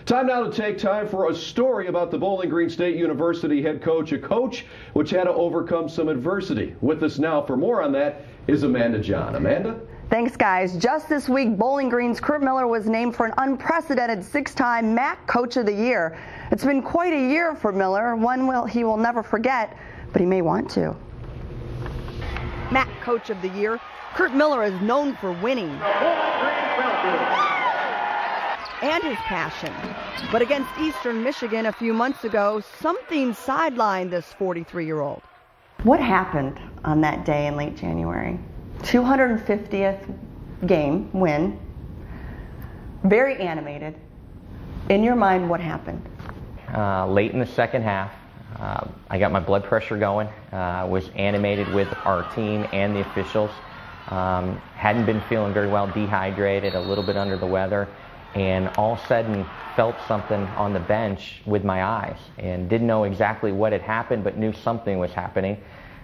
Time now to take time for a story about the Bowling Green State University head coach, a coach which had to overcome some adversity. With us now for more on that is Jahn. Amanda? Thanks, guys. Just this week, Bowling Green's Curt Miller was named for an unprecedented 6-time MAC Coach of the Year. It's been quite a year for Miller, one he will never forget, but he may want to. MAC Coach of the Year, Curt Miller is known for winning and his passion. But against Eastern Michigan a few months ago, something sidelined this 43-year-old. What happened on that day in late January? 250th game win, very animated. In your mind, what happened? Late in the second half, I got my blood pressure going, was animated with our team and the officials. Hadn't been feeling very well, dehydrated, a little bit under the weather, and all of a sudden felt something on the bench with my eyes and didn't know exactly what had happened, but knew something was happening.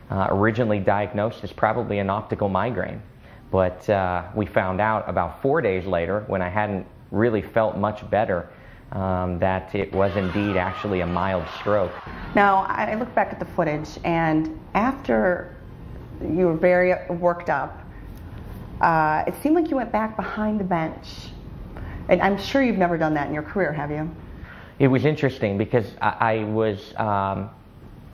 Originally diagnosed as probably an optical migraine, but we found out about 4 days later, when I hadn't really felt much better, that it was indeed actually a mild stroke. Now, I look back at the footage, and after you were very worked up, it seemed like you went back behind the bench. And I'm sure you've never done that in your career, have you? It was interesting because I was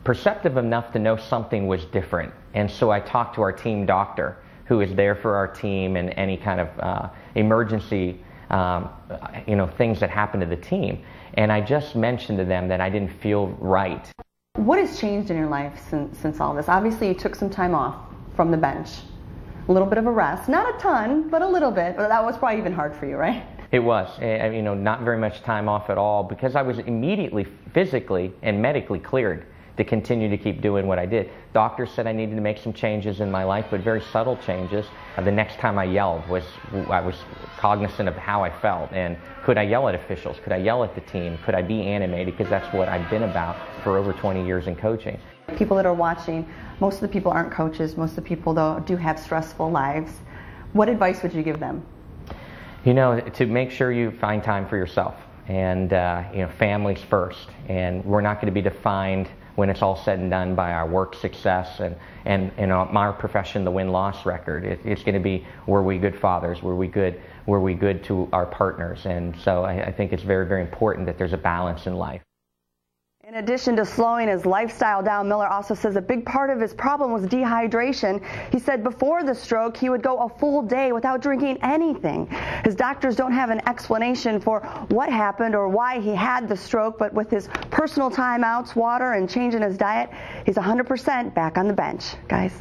perceptive enough to know something was different, and so I talked to our team doctor, who is there for our team and any kind of emergency things that happen to the team, and I just mentioned to them that I didn't feel right. What has changed in your life since all this? Obviously you took some time off from the bench, a little bit of a rest, not a ton, but a little bit. But that was probably even hard for you, right? It was, not very much time off at all, because I was immediately physically and medically cleared to continue to keep doing what I did. Doctors said I needed to make some changes in my life, but very subtle changes. The next time I yelled I was cognizant of how I felt, and could I yell at officials? Could I yell at the team? Could I be animated? Because that's what I've been about for over 20 years in coaching. People that are watching, most of the people aren't coaches. Most of the people, though, do have stressful lives. What advice would you give them? To make sure you find time for yourself, and families first. And we're not going to be defined when it's all said and done by our work success and our profession, the win-loss record. It's going to be, were we good fathers? Were we good to our partners? And so I think it's very, very important that there's a balance in life. In addition to slowing his lifestyle down, Miller also says a big part of his problem was dehydration. He said before the stroke, he would go a full day without drinking anything. His doctors don't have an explanation for what happened or why he had the stroke, but with his personal timeouts, water, and changing his diet, he's 100% back on the bench, guys.